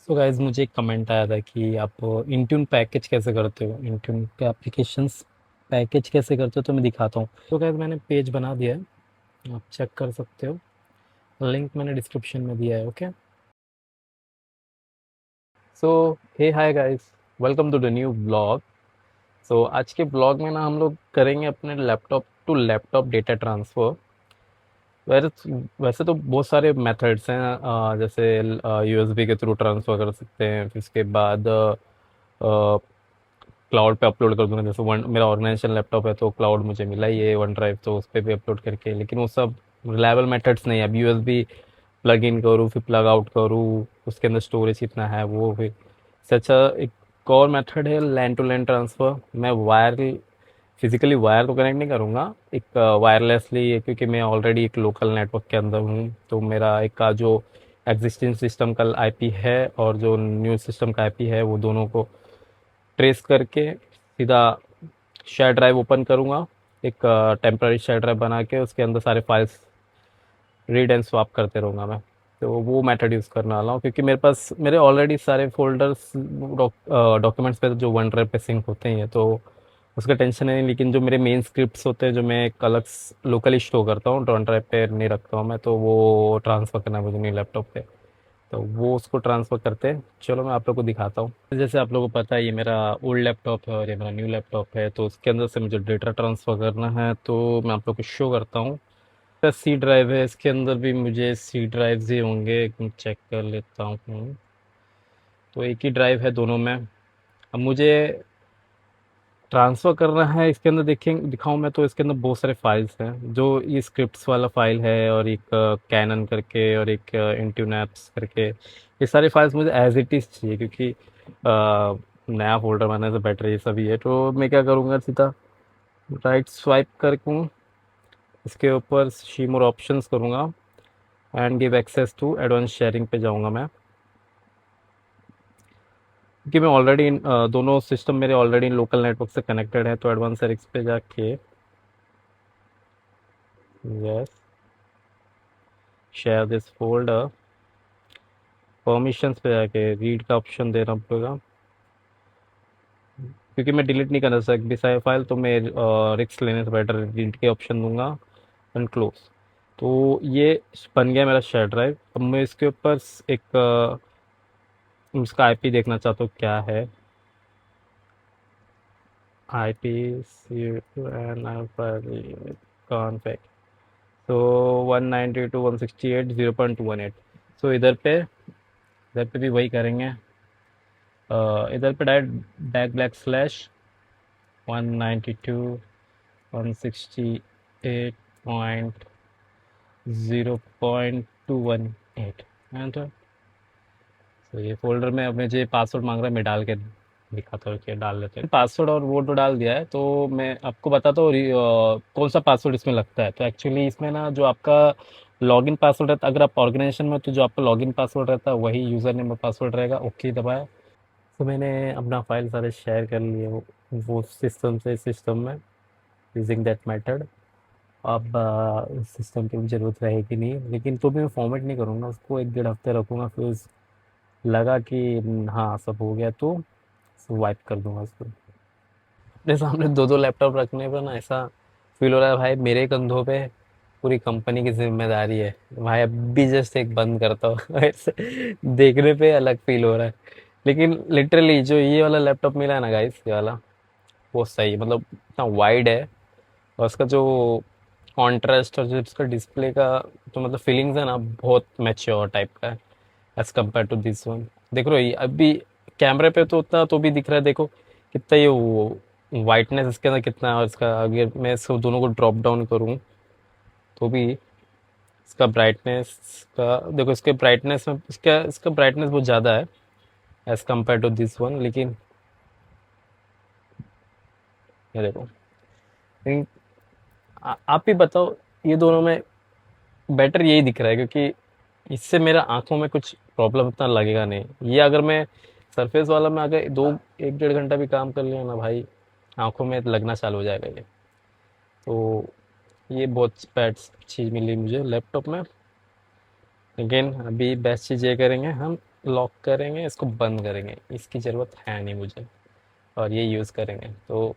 So guys मुझे एक comment आया था कि आप इंट्यून पैकेज कैसे करते हो, इंट्यून के एप्लीकेशंस पैकेज कैसे करते हो, तो मैं दिखाता हूँ। तो गाइज मैंने पेज बना दिया है, आप चेक कर सकते हो। लिंक मैंने डिस्क्रिप्शन में दिया है। Okay, so hey hi guys, welcome to the new blog. So आज के ब्लॉग में ना हम लोग करेंगे अपने laptop to laptop data transfer. वैसे वैसे तो बहुत सारे मेथड्स हैं, जैसे यूएसबी के थ्रू ट्रांसफ़र कर सकते हैं, फिर उसके बाद क्लाउड पे अपलोड कर दूंगा। जैसे वन मेरा ऑर्गेनाइजेशन लैपटॉप है तो क्लाउड मुझे मिला ही है वन ड्राइव, तो उस पर भी अपलोड करके, लेकिन वो सब रिलायबल मेथड्स नहीं है। अब यूएसबी प्लग इन करूँ फिर प्लग आउट करूँ, उसके अंदर स्टोरेज कितना है वो, फिर इससे अच्छा एक और मेथड है लैन टू लैन ट्रांसफ़र। मैं वायर फिजिकली वायर तो कनेक्ट नहीं करूँगा, एक वायरलेसली, क्योंकि मैं ऑलरेडी एक लोकल नेटवर्क के अंदर हूँ। तो मेरा एक का जो एग्जिस्टिंग सिस्टम का आईपी है और जो न्यू सिस्टम का आईपी है, वो दोनों को ट्रेस करके सीधा शेयर ड्राइव ओपन करूँगा। एक टेम्पररी शेयर ड्राइव बना के उसके अंदर सारे फाइल्स रीड एंड स्वैप करते रहूँगा मैं। तो वो मेथड यूज़ करने वाला हूँ, क्योंकि मेरे पास मेरे ऑलरेडी सारे फ़ोल्डर्स डॉक्यूमेंट्स पे जो वन ड्राइव पे सिंक होते हैं, तो उसका टेंशन है नहीं। लेकिन जो मेरे मेन स्क्रिप्ट्स होते हैं, जो मैं एक अलग लोकली स्टोर करता हूँ, वन ड्राइव पे नहीं रखता हूँ मैं, तो वो ट्रांसफ़र करना है मुझे नहीं लैपटॉप पे। तो वो उसको ट्रांसफ़र करते हैं। चलो मैं आप लोग को दिखाता हूँ। जैसे आप लोगों को पता है, ये मेरा ओल्ड लैपटॉप है और ये मेरा न्यू लैपटॉप है, तो उसके अंदर से मुझे डेटा ट्रांसफ़र करना है। तो मैं आप लोग को शो करता हूँ। सी ड्राइव है, इसके अंदर भी मुझे सी ड्राइव्स ही होंगे, एक मिनट चेक कर लेता हूँ। तो एक ही ड्राइव है दोनों में। अब मुझे ट्रांसफ़र करना है, इसके अंदर देखें दिखाऊं मैं, तो इसके अंदर बहुत सारे फाइल्स हैं। जो ये स्क्रिप्ट्स वाला फाइल है, और एक कैनन करके, और एक इंट्यून एप्स करके, ये सारे फाइल्स मुझे एज इट इज़ चाहिए, क्योंकि नया फोल्डर बनाने से बेटर ये सभी है। तो मैं क्या करूँगा, सीधा राइट स्वाइप करके इसके ऊपर शी मोर ऑप्शंस करूँगा and give access to advance sharing पे जाऊँगा मैं। क्योंकि मैं ऑलरेडी दोनों सिस्टम मेरे ऑलरेडी लोकल नेटवर्क से कनेक्टेड है, तो एडवांस शेयरिंग्स पे जाके yes share this folder, permissions पे जाके रीड का ऑप्शन देना पड़ेगा, क्योंकि मैं डिलीट नहीं करना सकती सारी फाइल, तो मैं रिस्क लेने से बेटर रीड के ऑप्शन दूंगा एंड क्लोज। तो ये बन गया मेरा शेयर ड्राइव। अब मैं इसके ऊपर एक इसका आईपी देखना चाहता हूँ क्या है। आईपी कॉन्फिग, तो 192.168.0.218। सो इधर पे भी वही करेंगे। इधर पे डायरेक्ट बैक स्लैश 192.168.0.218 एंटर। तो ये फोल्डर में अब मुझे पासवर्ड मांग रहा है, मैं डाल के दिखाता हूँ कि डाल लेते हैं पासवर्ड, और वो तो डाल दिया है। तो मैं आपको बताता हूँ कौन सा पासवर्ड इसमें लगता है। तो एक्चुअली इसमें ना, जो आपका लॉगिन पासवर्ड रहता है, अगर आप ऑर्गेनाइजेशन में, तो जो आपका लॉगिन पासवर्ड रहता है वही यूज़र नेम और पासवर्ड रहेगा। ओके दबाया। तो मैंने अपना फाइल सारे शेयर कर लिए वो सिस्टम से सिस्टम में, यूजिंग दैट मेथड। अब सिस्टम की भी ज़रूरत रहेगी नहीं, लेकिन तो भी मैं फॉर्मेट नहीं करूँगा उसको, एक डेढ़ हफ्ते रखूँगा, फिर लगा कि हाँ सब हो गया तो वाइप कर दूंगा उसको। अपने सामने दो दो लैपटॉप रखने पर ना ऐसा फील हो रहा है, भाई मेरे कंधों पे पूरी कंपनी की जिम्मेदारी है। भाई अभी जस्ट एक बंद करता हूँ ऐसे देखने पे अलग फील हो रहा है। लेकिन लिटरली जो ये वाला लैपटॉप मिला है ना गाइस, ये वाला वो सही है। मतलब इतना वाइड है, और उसका जो कॉन्ट्रास्ट और जो इसका डिस्प्ले का जो मतलब फीलिंग्स है ना, बहुत मैच्योर टाइप का है as compare to this one. देख रहे हो, ये अभी कैमरे पे तो उतना तो भी दिख रहा है, देखो कितना ये वो वाइटनेस इसके अंदर कितना है। और इसका अगर मैं इसको दोनों को ड्रॉप डाउन करूँ, तो भी इसका ब्राइटनेस का देखो, इसके ब्राइटनेस में इसका इसका ब्राइटनेस बहुत ज़्यादा है as compare to this one. लेकिन ये देखो, लेकिन आप ही बताओ, ये दोनों में बेटर यही दिख रहा है, क्योंकि इससे मेरा आंखों में कुछ प्रॉब्लम इतना लगेगा नहीं। ये अगर मैं सरफेस वाला में अगर दो एक डेढ़ घंटा भी काम कर लिया ना भाई, आंखों में लगना चालू हो जाएगा ये। तो ये बहुत बैड चीज़ मिली मुझे लैपटॉप में। लेकिन अभी बेस्ट चीज़ ये करेंगे हम, लॉक करेंगे, इसको बंद करेंगे, इसकी ज़रूरत है नहीं मुझे, और ये यूज़ करेंगे। तो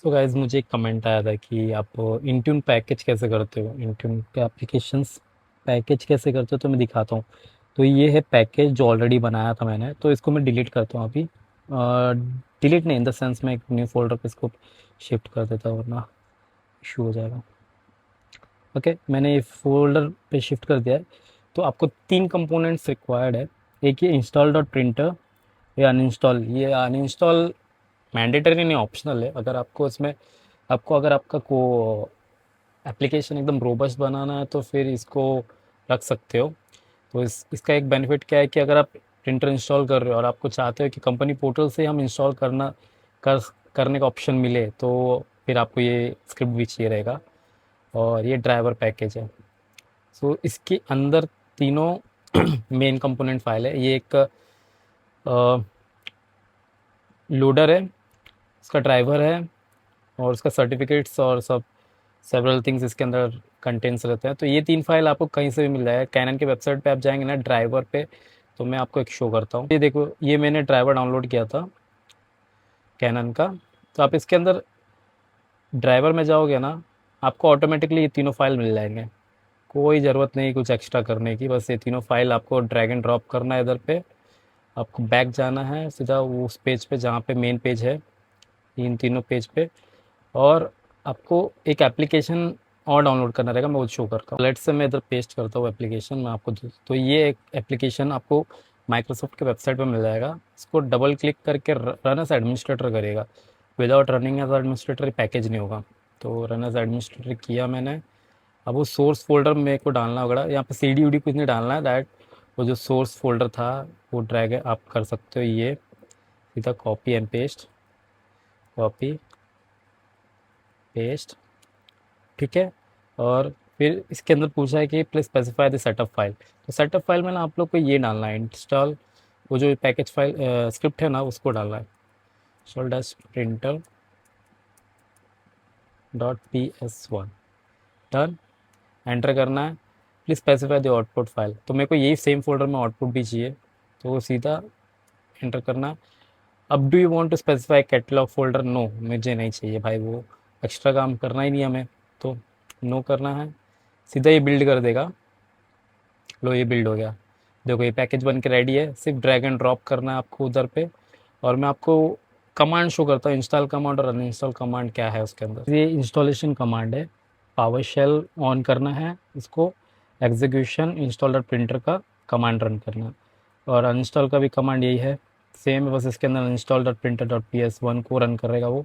सो गाइज मुझे एक कमेंट आया था कि आप इंट्यून पैकेज कैसे करते हो, इंट्यून के एप्लीकेशंस पैकेज कैसे करते हो, तो मैं दिखाता हूँ। तो ये है पैकेज जो ऑलरेडी बनाया था मैंने, तो इसको मैं डिलीट करता हूँ अभी। डिलीट नहीं इन द सेंस मैं एक न्यू फोल्डर पे इसको शिफ्ट कर देता हूँ, वरना इशू हो जाएगा। ओके, मैंने ये फोल्डर पे शिफ्ट कर दिया है। तो आपको 3 कंपोनेंट्स रिक्वायर्ड है। एक ये इंस्टॉल डॉट प्रिंटर, ये अनइंस्टॉल मैंडेटरी नहीं, ऑप्शनल है। अगर आपको इसमें आपको अगर आपका को एप्लीकेशन एकदम रोबस्ट बनाना है तो फिर इसको रख सकते हो। तो इसका एक बेनिफिट क्या है कि अगर आप प्रिंटर इंस्टॉल कर रहे हो और आपको चाहते हो कि कंपनी पोर्टल से हम इंस्टॉल कर करने का ऑप्शन मिले, तो फिर आपको ये स्क्रिप्ट भी चाहिए रहेगा। और ये ड्राइवर पैकेज है। सो इसके अंदर तीनों मेन कंपोनेंट फाइल है। ये एक लोडर है, इसका ड्राइवर है, और उसका सर्टिफिकेट्स और सब सेवरल थिंग्स इसके अंदर कंटेंट्स रहते हैं। तो ये 3 फाइल आपको कहीं से भी मिल जाएगा। कैनन के वेबसाइट पे आप जाएंगे ना, ड्राइवर पे, तो मैं आपको एक शो करता हूँ। ये देखो, ये मैंने ड्राइवर डाउनलोड किया था कैनन का। तो आप इसके अंदर ड्राइवर में जाओगे ना, आपको ऑटोमेटिकली ये तीनों फाइल मिल जाएंगे। कोई ज़रूरत नहीं कुछ एक्स्ट्रा करने की, बस ये तीनों फाइल आपको ड्रैग एंड ड्रॉप करना है इधर पे। आपको बैक जाना है सीधा उस पेज पे जहाँ पे मेन पेज है, इन तीनों पेज पे। और आपको एक एप्लीकेशन और डाउनलोड करना रहेगा, मैं वो शो करता हूँ। लेट्स से मैं इधर पेस्ट करता हूँ एप्लीकेशन में आपको। तो ये एक एप्लीकेशन आपको माइक्रोसॉफ्ट के वेबसाइट पे मिल जाएगा। इसको डबल क्लिक करके रन एज एडमिनिस्ट्रेटर करेगा। Without running as administrator package नहीं होगा। तो रन एज एडमिनिस्ट्रेटर किया मैंने। अब वो सोर्स फोल्डर मेरे को डालना होगा, यहाँ पे सी डी उडी कुछ नहीं डालना है। दैट वो जो सोर्स फोल्डर था वो ड्रैग आप कर सकते हो, ये सीधा copy and paste, copy paste, ठीक है। और फिर इसके अंदर पूछा है कि please specify the setup file. तो सेटअप फाइल में ना आप लोग को ये डालना है, इंस्टॉल वो जो पैकेज फाइल स्क्रिप्ट है ना, उसको डालना है। Install dash printer dot P S one, done, enter करना है। Please specify the output file. तो मेरे को यही सेम फोल्डर में आउटपुट भी चाहिए, तो वो सीधा एंटर करना है। अब do you want to specify catalog folder? No, मुझे नहीं चाहिए भाई, वो एक्स्ट्रा काम करना ही नहीं हमें, तो नो करना है। सीधा ये बिल्ड कर देगा। लो, ये बिल्ड हो गया। देखो ये पैकेज बन के रेडी है, सिर्फ ड्रैग एंड ड्रॉप करना है आपको उधर पे। और मैं आपको कमांड शो करता हूँ, इंस्टॉल कमांड और अनइंस्टॉल कमांड क्या है उसके अंदर। ये इंस्टॉलेशन कमांड है, पावर शेल ऑन करना है इसको, एग्जीक्यूशन इंस्टॉल डॉट प्रिंटर का कमांड रन करना है। और अनइंस्टॉल का भी कमांड यही है, सेम है, बस इसके अंदर install dot printer dot P S one को रन करेगा वो।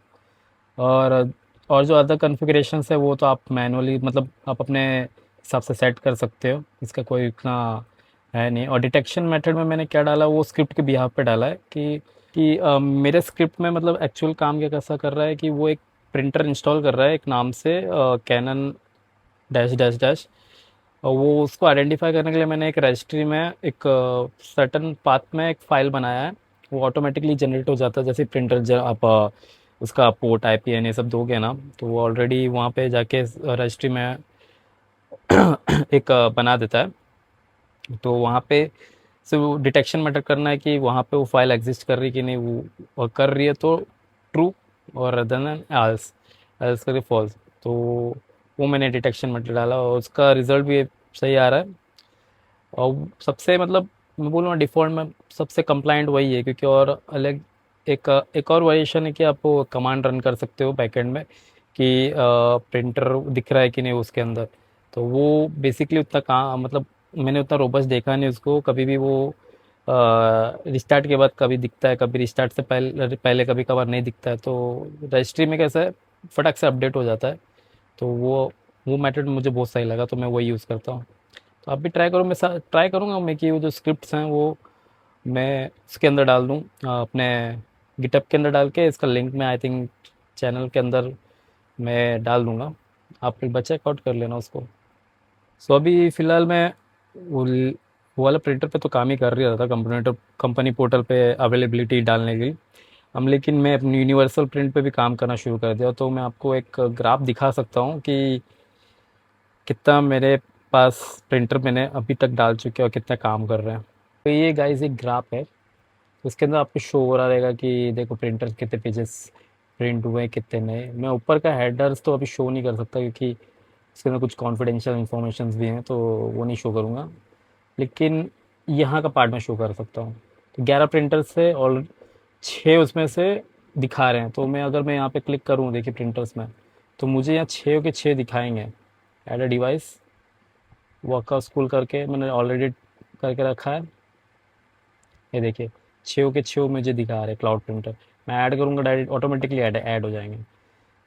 और और जो अदर कॉन्फ़िगरेशंस है वो तो आप मैनुअली, मतलब आप अपने हिसाब से सेट कर सकते हो, इसका कोई इतना है नहीं। और डिटेक्शन मेथड में मैंने क्या डाला, वो स्क्रिप्ट के बिहाफ पे डाला है कि मेरे स्क्रिप्ट में मतलब एक्चुअल काम क्या कैसा कर रहा है कि वो एक प्रिंटर इंस्टॉल कर रहा है एक नाम से कैनन डैश डैश डैश। और वो उसको आइडेंटिफाई करने के लिए मैंने एक रजिस्ट्री में एक सर्टन पाथ में एक फ़ाइल बनाया है। वो ऑटोमेटिकली जनरेट हो जाता है जैसे प्रिंटर जब आप उसका पोर्ट आईपीएन ये सब दोगे ना, तो वो ऑलरेडी वहाँ पे जाके रजिस्ट्री में एक बना देता है। तो वहाँ पे से वो डिटेक्शन मैटर करना है कि वहाँ पे वो फाइल एग्जिस्ट कर रही है कि नहीं, वो और कर रही है तो ट्रू, और देन एल्स, एल्स करके फॉल्स। तो वो मैंने डिटेक्शन मैटर डाला और उसका रिजल्ट भी सही आ रहा है। और सबसे मतलब मैं बोलूँगा डिफ़ॉल्ट में सबसे कंप्लाइंट वही है, क्योंकि और अलग एक और वेरिएशन है कि आप कमांड रन कर सकते हो बैकएंड में कि प्रिंटर दिख रहा है कि नहीं उसके अंदर। तो वो बेसिकली उतना काम मतलब मैंने उतना रोबस्ट देखा नहीं उसको कभी भी। वो रिस्टार्ट के बाद कभी दिखता है, कभी रिस्टार्ट से पहले पहले कभी कभार नहीं दिखता है। तो रजिस्ट्री में कैसा है, फटाक से अपडेट हो जाता है। तो वो मेथड मुझे बहुत सही लगा, तो मैं वही यूज़ करता हूँ। तो आप भी ट्राई करो, मैं ट्राई करूँगा मैं कि वो जो स्क्रिप्ट्स हैं वो मैं उसके अंदर डाल दूँ, अपने गिटहब के अंदर डाल के। इसका लिंक मैं आई थिंक चैनल के अंदर मैं डाल दूँगा, आप फिर चेकआउट कर लेना उसको। सो अभी फ़िलहाल मैं वो वाला प्रिंटर पे तो काम ही कर रहा था, कंपनी पोर्टल पे अवेलेबिलिटी डालने के लिए। हम लेकिन मैं अपनी यूनिवर्सल प्रिंट पे भी काम करना शुरू कर दिया। तो मैं आपको एक ग्राफ दिखा सकता हूँ कि कितना मेरे पास प्रिंटर मैंने अभी तक डाल चुके हैं और कितना काम कर रहे हैं। तो ये गाइस एक ग्राफ है, उसके अंदर आपको शो हो रहा रहेगा कि देखो प्रिंटर कितने पेजेस प्रिंट हुए हैं, कितने नए। मैं ऊपर का हेडर्स तो अभी शो नहीं कर सकता क्योंकि इसके अंदर कुछ कॉन्फिडेंशियल इन्फॉर्मेशन भी हैं, तो वो नहीं शो करूँगा। लेकिन यहाँ का पार्ट मैं शो कर सकता हूँ। तो 11 प्रिंटर से और 6 उसमें से दिखा रहे हैं। तो मैं अगर मैं यहाँ पे क्लिक करूँ देखिए प्रिंटर्स में, तो मुझे यहाँ 6 के 6 दिखाएंगे। Add a device workout school करके मैंने ऑलरेडी करके रखा है। ये देखिए 6 के 6 मुझे दिखा रहे क्लाउड प्रिंटर। मैं ऐड करूँगा डायरेक्ट ऑटोमेटिकली ऐड हो जाएंगे।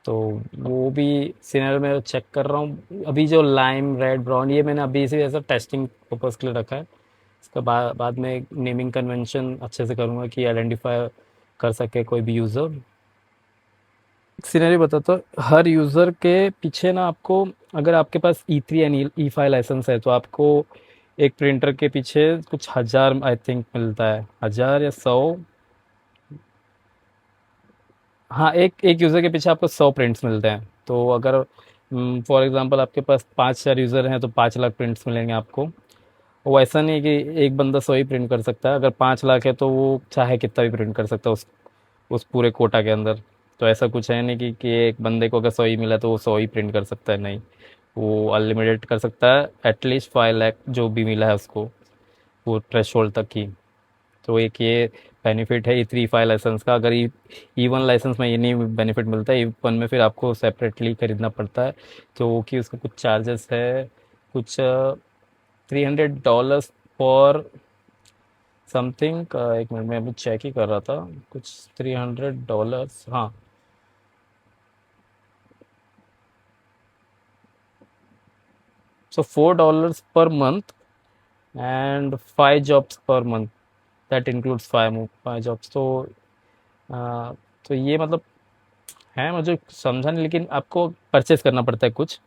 तो वो भी सिनेरियो में चेक कर रहा हूँ। अभी जो लाइम रेड ब्राउन ये मैंने अभी इसे ऐसा टेस्टिंग पर्पज़ के लिए रखा है। इसका बाद में नेमिंग कन्वेंशन अच्छे से करूँगा कि आइडेंटिफाई कर सके कोई भी यूज़र। सिनेरियो बताता हूँ, हर यूज़र के पीछे ना आपको, अगर आपके पास E3 एंड E5 लाइसेंस है तो आपको एक प्रिंटर के पीछे कुछ हज़ार आई थिंक मिलता है, 1000 या 100। हाँ, एक एक यूज़र के पीछे आपको 100 प्रिंट्स मिलते हैं। तो अगर फॉर एग्जांपल आपके पास 5,000 यूज़र हैं तो 5 लाख प्रिंट्स मिलेंगे आपको। वो ऐसा नहीं है कि एक बंदा 100 ही प्रिंट कर सकता है। अगर 5 लाख है तो वो चाहे कितना भी प्रिंट कर सकता है उस पूरे कोटा के अंदर। तो ऐसा कुछ है नहीं कि एक बंदे को अगर 100 ही मिला तो वो 100 ही प्रिंट कर सकता है, नहीं। वो अनलिमिटेड कर सकता है, एटलीस्ट 5 लाख जो भी मिला है उसको, वो थ्रेशोल्ड तक ही। तो एक ये बेनिफिट है E3 फाइव लाइसेंस का। अगर E1 लाइसेंस में ये नहीं बेनिफिट मिलता है, E1 में फिर आपको सेपरेटली खरीदना पड़ता है। तो कि उसका कुछ चार्जेस है, कुछ $300 फॉर समथिंग। एक मिनट में अभी चेक ही कर रहा था, कुछ $300, हाँ। So $4 per month and 5 jobs per month, that includes 5 jobs. Uh, तो ये मतलब है, मुझे समझा नहीं, लेकिन आपको परचेस करना पड़ता है कुछ।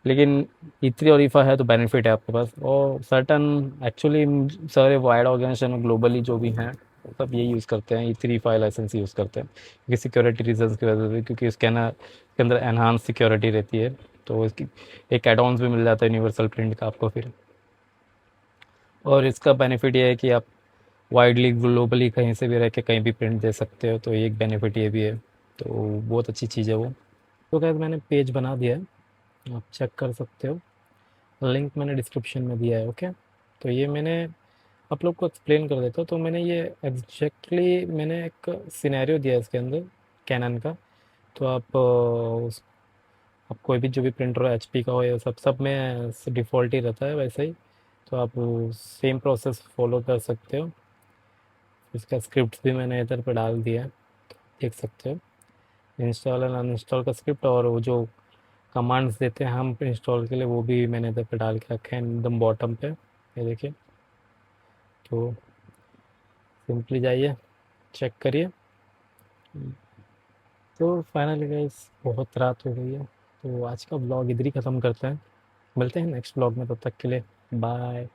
लेकिन E3 और E5 है तो बेनिफिट है आपके पास। और सर्टन एक्चुअली सारे वाइड ऑर्गेनाइजेशन ग्लोबली जो भी हैं वो सब ये यूज़ करते हैं, E3 फाइव लाइसेंस यूज़ करते हैं क्योंकि सिक्योरिटी रीजंस की वजह से, क्योंकि उसके ना के अंदर एनहांस सिक्योरिटी रहती है। तो इसकी एक एडॉन्स भी मिल जाता है यूनिवर्सल प्रिंट का आपको फिर। और इसका बेनिफिट ये है कि आप वाइडली ग्लोबली कहीं से भी रह के कहीं भी प्रिंट दे सकते हो, तो एक बेनिफिट ये भी है। तो बहुत अच्छी चीज़ है वो। तो खैर मैंने पेज बना दिया है, आप चेक कर सकते हो। लिंक मैंने डिस्क्रिप्शन में दिया है, ओके। तो ये मैंने आप लोग को एक्सप्लेन कर देता हूँ। तो मैंने ये एग्जैक्टली मैंने एक सिनेरियो दिया है इसके अंदर कैनन का। तो आप कोई भी जो भी प्रिंटर हो HP का हो, या सब में डिफ़ॉल्ट ही रहता है वैसे ही। तो आप सेम प्रोसेस फॉलो कर सकते हो। इसका स्क्रिप्ट भी मैंने इधर पर डाल दिया है, देख सकते हो। इंस्टॉल एंड अनइंस्टॉल का स्क्रिप्ट, और वो जो कमांड्स देते हैं हम इंस्टॉल के लिए वो भी मैंने इधर पे डाल के रखे हैं एकदम बॉटम पे, ये देखिए। तो सिंपली जाइए, चेक करिए। तो फाइनली गाइस बहुत रात हो गई है, तो आज का ब्लॉग इधर ही ख़त्म करते हैं। मिलते हैं नेक्स्ट ब्लॉग में, तब तक के लिए बाय।